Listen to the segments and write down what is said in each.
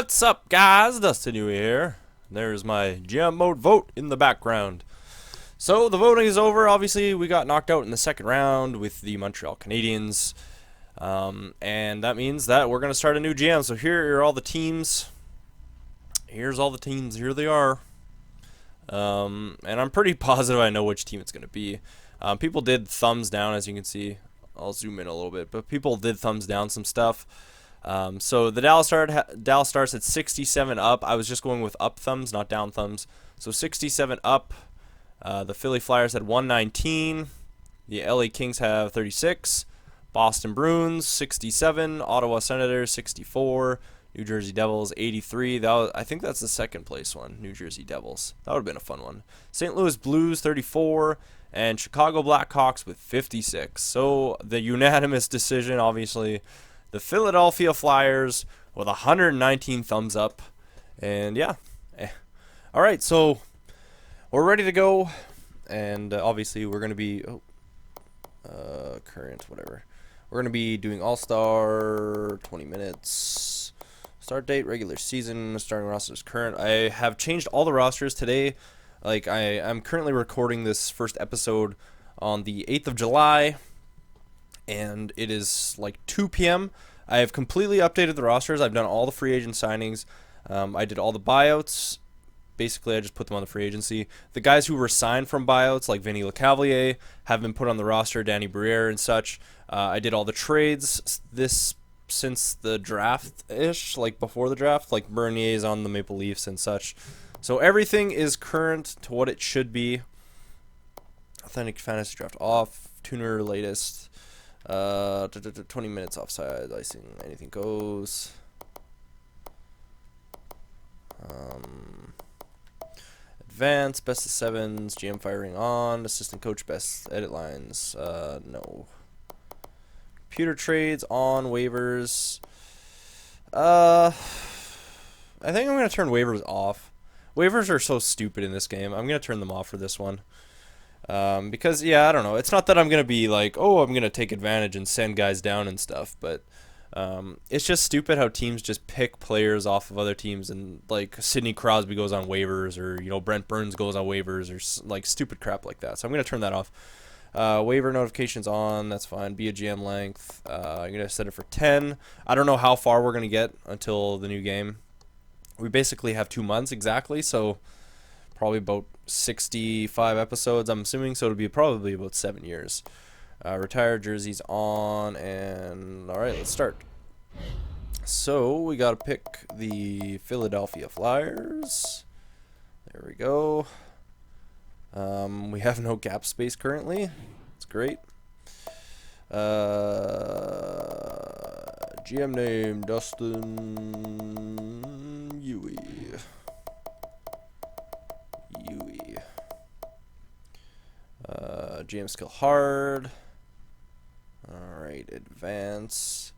What's up, guys? Dustin Yewy here. There's my GM mode vote in the background. So the voting is over. Obviously, we got knocked out in the second round with the Montreal Canadiens, and that means that we're gonna start a new GM. So here are all the teams. Here's all the teams. Here they are. And I'm pretty positive I know which team it's gonna be. People did thumbs down, as you can see. I'll zoom in a little bit, but people did thumbs down some stuff. So the Dallas starts at 67 up. I was just going with up thumbs, not down thumbs. So 67 up. The Philly Flyers had 119. The LA Kings have 36. Boston Bruins 67. Ottawa Senators 64. New Jersey Devils 83. I think that's the second place one. New Jersey Devils. That would have been a fun one. St. Louis Blues 34. And Chicago Blackhawks with 56. So the unanimous decision, obviously, the Philadelphia Flyers with 119 thumbs up. And yeah. All right, so we're ready to go. And obviously we're going to be current, whatever. We're going to be doing All-Star, 20 minutes. Start date, regular season, starting rosters, current. I have changed all the rosters today. Like, I'm currently recording this first episode on the 8th of July, and it is like 2 p.m. I have completely updated the rosters. I've done all the free agent signings. I did all the buyouts. Basically, I just put them on the free agency. The guys who were signed from buyouts, like Vinny Lecavalier, have been put on the roster, Danny Briere and such. I did all the trades since the draft-ish, like before the draft, like Bernier's on the Maple Leafs and such. So everything is current to what it should be. Authentic fantasy draft off. Tuner latest. 20 minutes offside. Icing. Anything goes. Advanced. Best of sevens. GM firing on. Assistant coach best edit lines. No. Computer trades on. Waivers. I think I'm going to turn waivers off. Waivers are so stupid in this game. I'm going to turn them off for this one. Because, yeah, I don't know. It's not that I'm going to be like, oh, I'm going to take advantage and send guys down and stuff. But it's just stupid how teams just pick players off of other teams. And, like, Sidney Crosby goes on waivers. Or, you know, Brent Burns goes on waivers. Or, like, stupid crap like that. So I'm going to turn that off. Waiver notifications on. That's fine. Be a GM length. I'm going to set it for 10. I don't know how far we're going to get until the new game. We basically have 2 months exactly, so probably about 65 episodes, I'm assuming, so it'll be probably about 7 years. Retired jerseys on, and alright, let's start. So, we gotta pick the Philadelphia Flyers. There we go. We have no cap space currently. That's great. GM name, Dustin Yewy. GM skill hard. Alright, advance.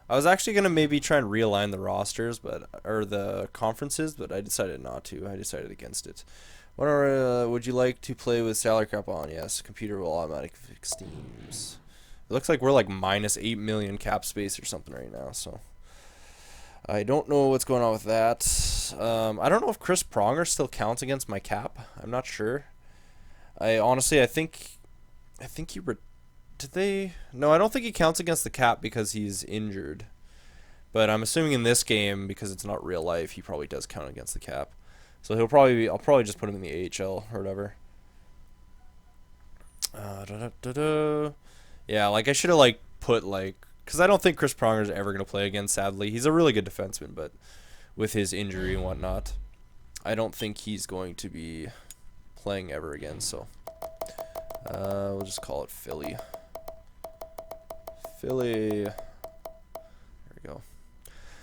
I was actually going to maybe try and realign the rosters, or the conferences, but I decided not to. I decided against it. Would you like to play with salary cap on? Yes, computer will automatically fix teams. It looks like we're like minus 8 million cap space or something right now, so I don't know what's going on with that. I don't know if Chris Pronger still counts against my cap. I'm not sure. I think he did they? No, I don't think he counts against the cap because he's injured. But I'm assuming in this game, because it's not real life, he probably does count against the cap. So I'll probably just put him in the AHL or whatever. Yeah, like I should have like put like, because I don't think Chris Pronger is ever going to play again, sadly. He's a really good defenseman, but with his injury and whatnot, I don't think he's going to be playing ever again. So we'll just call it Philly. There we go.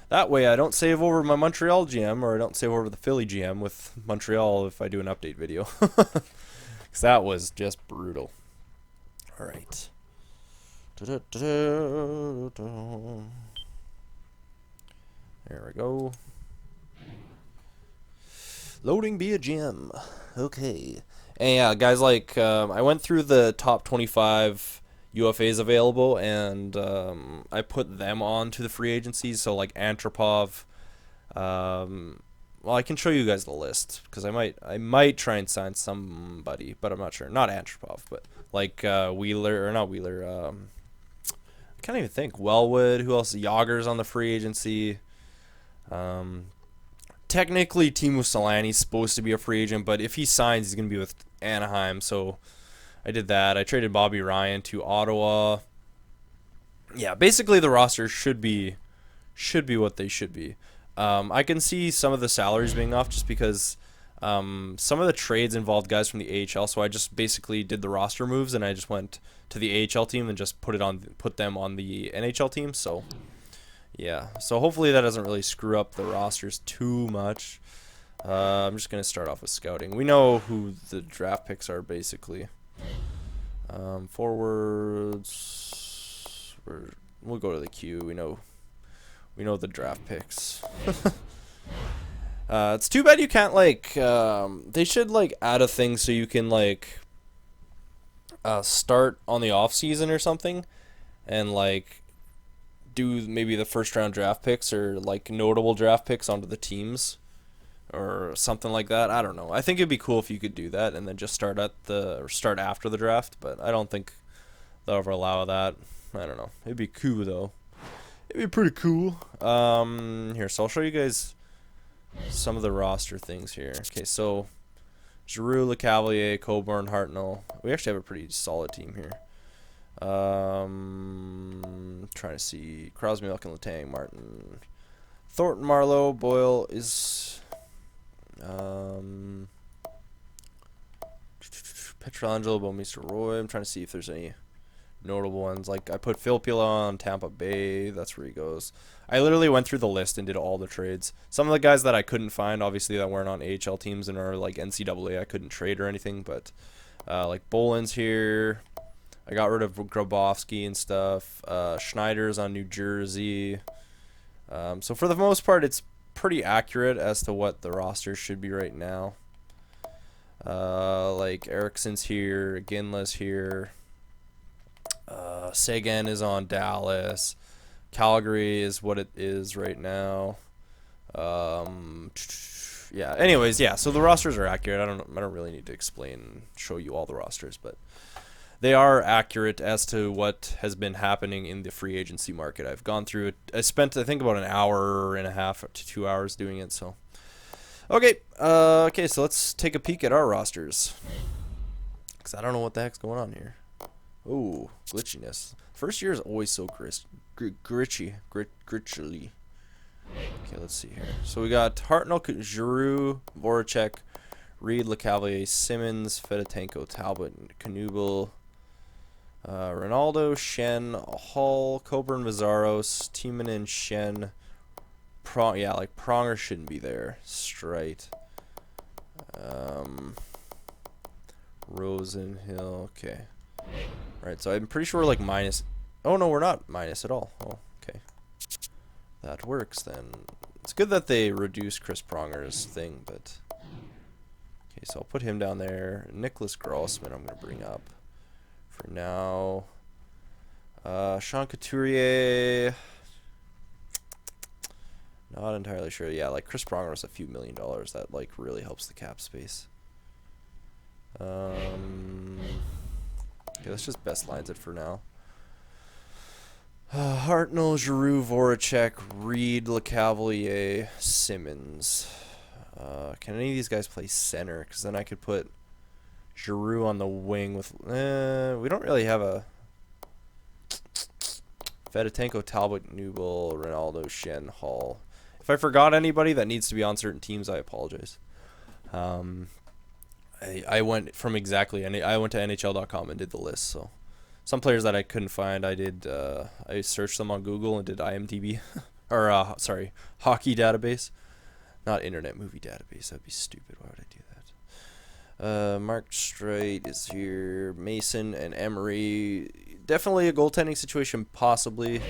That way I don't save over my Montreal GM, or I don't save over the Philly GM with Montreal if I do an update video. Because that was just brutal. All right. There we go. Loading be a GM. Okay. And yeah, guys, like, I went through the top 25 UFAs available, and I put them on to the free agencies. So, like, Antropov, Well, I can show you guys the list because I might try and sign somebody, but I'm not sure. Not Antropov, but like Wheeler or not Wheeler. I can't even think. Wellwood. Who else? Yager's on the free agency. Technically, Teemu Selanne's supposed to be a free agent, but if he signs, he's gonna be with Anaheim. So I did that. I traded Bobby Ryan to Ottawa. Yeah, basically the roster should be what they should be. I can see some of the salaries being off just because some of the trades involved guys from the AHL. So I just basically did the roster moves and I just went to the AHL team and just put them on the NHL team. So yeah, so hopefully that doesn't really screw up the rosters too much. I'm just gonna start off with scouting. We know who the draft picks are basically. Forwards. We'll go to the queue. We know the draft picks. It's too bad you can't they should add a thing so you can start on the off season or something and do maybe the first round draft picks or notable draft picks onto the teams or something like that. I don't know. I think it'd be cool if you could do that and then just start after the draft, but I don't think they'll ever allow that. I don't know. It'd be cool though. It'd be pretty cool. Here, so I'll show you guys some of the roster things here. Okay, so Giroux, LeCavalier, Coburn, Hartnell. We actually have a pretty solid team here. Trying to see Crosby, Malkin, Letang, Martin, Thornton, Marlowe, Boyle is Petrangelo, Bouwmeester, Roy. I'm trying to see if there's any notable ones. I put Filppula on Tampa Bay. That's where he goes. I literally went through the list and did all the trades. Some of the guys that I couldn't find, obviously, that weren't on AHL teams and are NCAA, I couldn't trade or anything. But Boland's here. I got rid of Grabowski and stuff. Schneider's on New Jersey. So for the most part, it's pretty accurate as to what the roster should be right now. Ericsson's here. Ginla's here. Sagan is on Dallas. Calgary is what it is right now. Yeah. Anyways, yeah. So the rosters are accurate. I don't really need to show you all the rosters, but they are accurate as to what has been happening in the free agency market. I've gone through it. I spent, I think, about an hour and a half to 2 hours doing it. So, okay. So let's take a peek at our rosters, because I don't know what the heck's going on here. Ooh, glitchiness. First year is always so glitchy. Okay, let's see here. So we got Hartnell, Giroux, Voracek, Reed, LeCavalier, Simmons, Fedotenko, Talbot, Knuble, Ronaldo, Shen, Hall, Coburn, Vizzaros, Timonen, Shen. Pronger shouldn't be there. Straight. Rosenhill. Okay. Alright, so I'm pretty sure we're minus. Oh, no, we're not minus at all. Oh, okay. That works then. It's good that they reduced Chris Pronger's thing, but. Okay, so I'll put him down there. Nicholas Grossman, I'm going to bring up for now. Sean Couturier. Not entirely sure. Yeah, Chris Pronger was a few $1 million. That really helps the cap space. Okay, let's just best lines it for now. Hartnell, Giroux, Voracek, Reed, LeCavalier, Simmons. Can any of these guys play center? Because then I could put Giroux on the wing with. We don't really have a. Fedotenko, Talbot, Knuble, Ronaldo, Shen, Hall. If I forgot anybody that needs to be on certain teams, I apologize. I went from I went to NHL.com and did the list. So some players that I couldn't find, I searched them on Google and did IMDb or hockey database, not Internet Movie Database. That'd be stupid. Why would I do that? Mark Streit is here. Mason and Emery. Definitely a goaltending situation, possibly.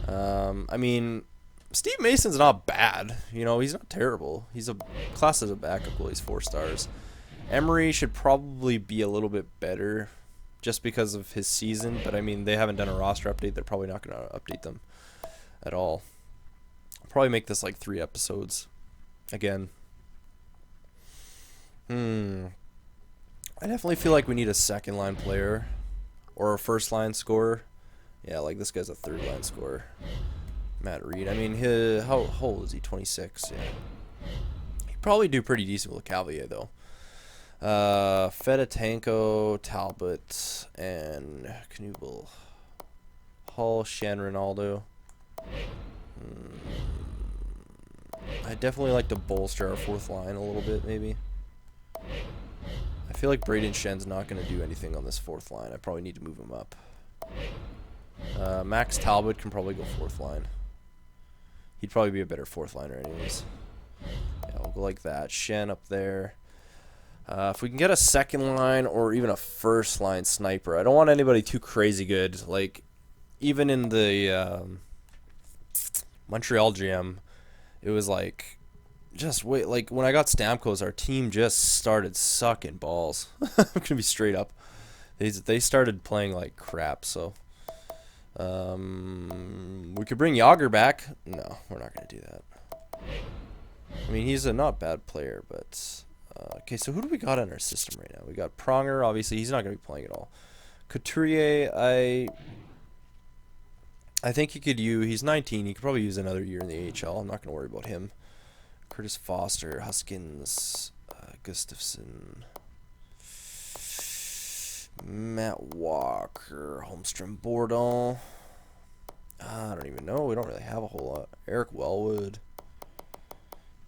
I mean, Steve Mason's not bad. He's not terrible. He's a class as a backup goalie. He's 4 stars. Emery should probably be a little bit better just because of his season. But, I mean, they haven't done a roster update. They're probably not going to update them at all. probably make this like 3 episodes. Again. I definitely feel like we need a second line player. Or a first line scorer. Yeah, like this guy's a third line scorer. Matt Reed. I mean, how old is he? 26. Yeah. He'd probably do pretty decent with Cavalier, though. Fedotenko, Talbot, and Knubel. Hall, Shen, Ronaldo. I definitely like to bolster our fourth line a little bit, maybe. I feel like Braden Shen's not going to do anything on this fourth line. I probably need to move him up. Max Talbot can probably go fourth line. He'd probably be a better fourth liner anyways. Yeah, we'll go like that. Shen up there. If we can get a second line or even a first line sniper. I don't want anybody too crazy good. Like, even in the Montreal GM, it was like, just wait. Like, when I got Stamkos, our team just started sucking balls. I'm going to be straight up. They started playing like crap, so... we could bring Yager back. No, we're not going to do that. I mean, he's a not bad player, but... okay, so who do we got in our system right now? We got Pronger, obviously. He's not going to be playing at all. Couturier, I think he could use... He's 19. He could probably use another year in the AHL. I'm not going to worry about him. Curtis Foster, Huskins, Gustafson... Matt Walker, Holmstrom, Bourdon. I don't even know. We don't really have a whole lot. Eric Wellwood.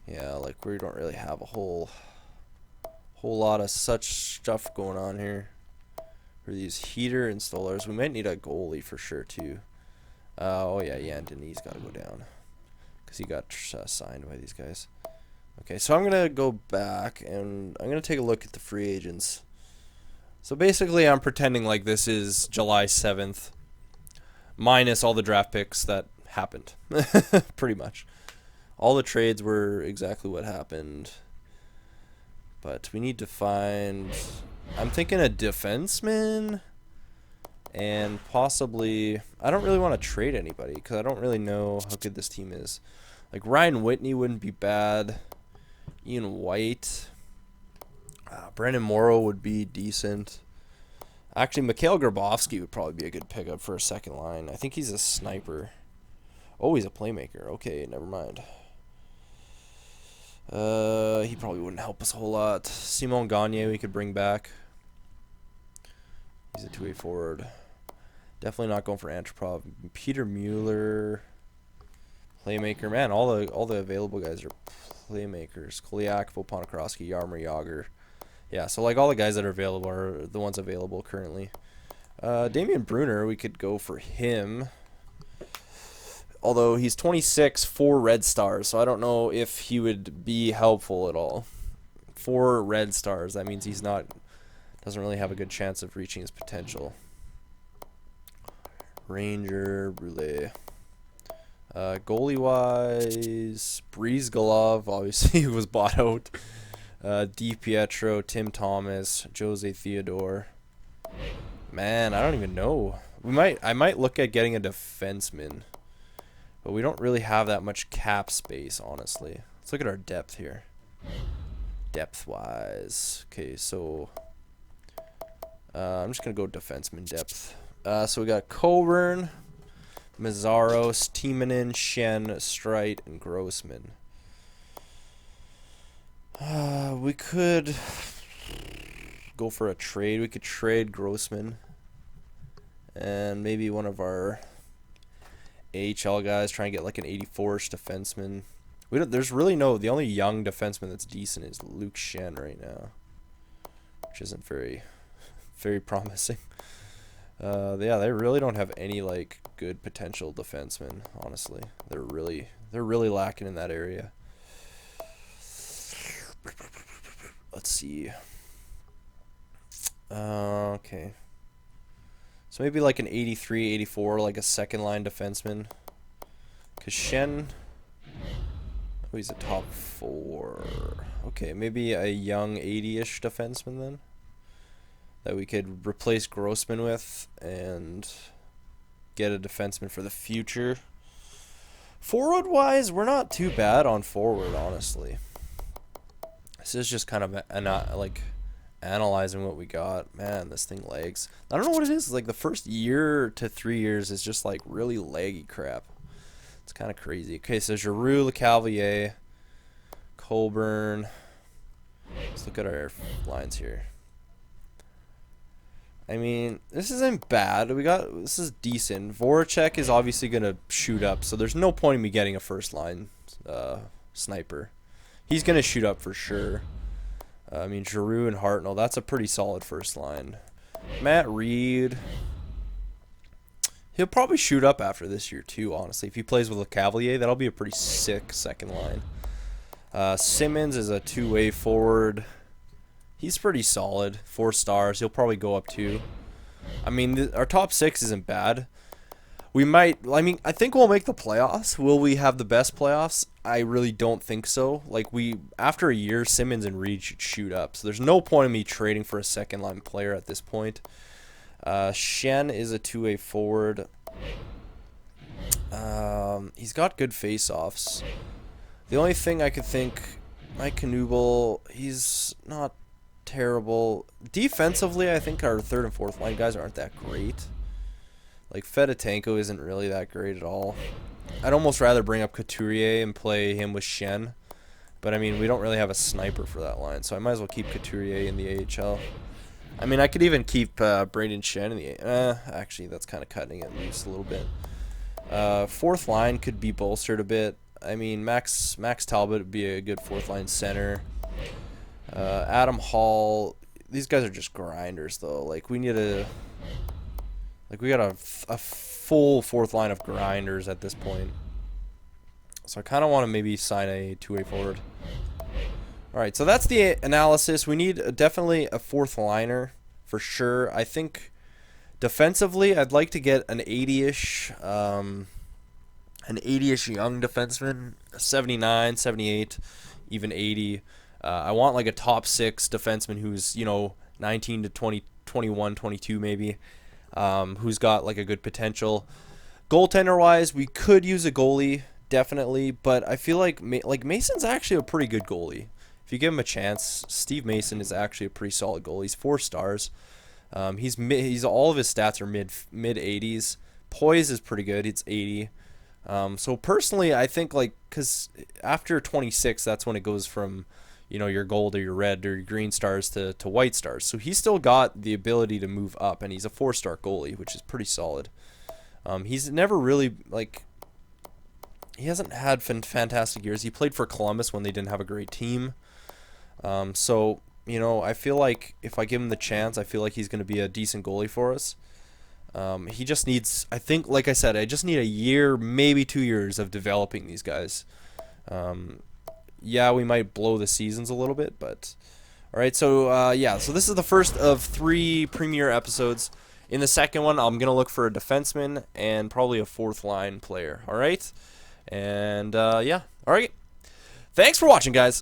Yeah, like we don't really have a whole lot of such stuff going on here. For these heater installers, we might need a goalie for sure too. Oh yeah, Denis got to go down because he got signed by these guys. Okay, so I'm gonna go back and I'm gonna take a look at the free agents. So basically, I'm pretending like this is July 7th, minus all the draft picks that happened, pretty much. All the trades were exactly what happened. But we need to find... I'm thinking a defenseman, and possibly... I don't really want to trade anybody, because I don't really know how good this team is. Like, Ryan Whitney wouldn't be bad. Ian White... Brandon Morrow would be decent. Actually, Mikhail Grabovski would probably be a good pickup for a second line. I think he's a sniper. Oh, he's a playmaker. Okay, never mind. He probably wouldn't help us a whole lot. Simon Gagne we could bring back. He's a two-way forward. Definitely not going for Antropov. Peter Mueller, playmaker. Man, all the available guys are playmakers. Kolyakov, Ponikarovsky, Yarmer, Yager. Yeah, so like all the guys that are available are the ones available currently. Damian Brunner, we could go for him. Although he's 26, 4 red stars, so I don't know if he would be helpful at all. 4 red stars, that means he's not, doesn't really have a good chance of reaching his potential. Ranger, Brule. Goalie-wise, Breezgalov, obviously, he was bought out. DiPietro, Tim Thomas, Jose Theodore. Man, I don't even know. I might look at getting a defenseman, but we don't really have that much cap space, honestly. Let's look at our depth here. Depth-wise, okay, so I'm just gonna go defenseman depth. So we got Coburn, Mazzaros, Timonen, Shen, Streit, and Grossman. We could go for a trade. We could trade Grossman and maybe one of our AHL guys, try and get like an 84-ish defenseman. There's really the only young defenseman that's decent is Luke Shen right now, which isn't very promising. Yeah, they really don't have any like good potential defensemen, honestly. They're really lacking in that area. Let's see. Okay. So maybe like an 83, 84, like a second line defenseman. Because Shen... Oh, he's a top 4. Okay, maybe a young 80-ish defenseman then. That we could replace Grossman with and get a defenseman for the future. Forward-wise, we're not too bad on forward, honestly. This is just kind of like analyzing what we got. Man, this thing lags. I don't know what it is. It's like the first year to 3 years is just like really laggy crap. It's kind of crazy. Okay, so Giroux, LeCavalier, Colburn. Let's look at our lines here. I mean, this isn't bad. This is decent. Voracek is obviously gonna shoot up, so there's no point in me getting a first line sniper. He's gonna shoot up for sure. I mean, Giroux and Hartnell, that's a pretty solid first line. Matt Reed, he'll probably shoot up after this year too, honestly. If he plays with LeCavalier, that'll be a pretty sick second line. Simmons is a two-way forward. He's pretty solid. 4 stars. He'll probably go up too. I mean, our top 6 isn't bad. We might, I mean, I think we'll make the playoffs. Will we have the best playoffs? I really don't think so. Like, after a year, Simmons and Reed should shoot up. So there's no point in me trading for a second line player at this point. Shen is a two-way forward. He's got good face-offs. The only thing I could think, Mike Knuble, he's not terrible. Defensively, I think our third and fourth line guys aren't that great. Like, Fedotenko isn't really that great at all. I'd almost rather bring up Couturier and play him with Shen. But, I mean, we don't really have a sniper for that line, so I might as well keep Couturier in the AHL. I mean, I could even keep Braden Shen in the actually, that's kind of cutting it loose a little bit. Fourth line could be bolstered a bit. I mean, Max Talbot would be a good fourth line center. Adam Hall, these guys are just grinders though. Like, we need we got a full fourth line of grinders at this point. So I kind of want to maybe sign a two-way forward. All right, so that's the analysis. We need definitely a fourth liner for sure. I think defensively, I'd like to get an 80-ish young defenseman, 79, 78, even 80. I want like a top 6 defenseman who's, 19 to 20, 21, 22 maybe, who's got like a good potential. Goaltender-wise, we could use a goalie, definitely, but I feel like Mason's actually a pretty good goalie. If you give him a chance, Steve Mason is actually a pretty solid goalie. He's 4 stars. He's all of his stats are mid 80s. Poise is pretty good. It's 80. So personally, I think because after 26, that's when it goes from your gold or your red or your green stars to white stars. So he's still got the ability to move up, and he's a 4-star goalie, which is pretty solid. He's never really he hasn't had fantastic years. He played for Columbus when they didn't have a great team. So I feel like if I give him the chance, I feel like he's going to be a decent goalie for us. He just needs, I think, like I said, I just need a year, maybe 2 years of developing these guys. Yeah, we might blow the seasons a little bit, but all right. So so this is the first of 3 premiere episodes. In the second one, I'm gonna look for a defenseman and probably a fourth line player. All right, and all right. Thanks for watching, guys.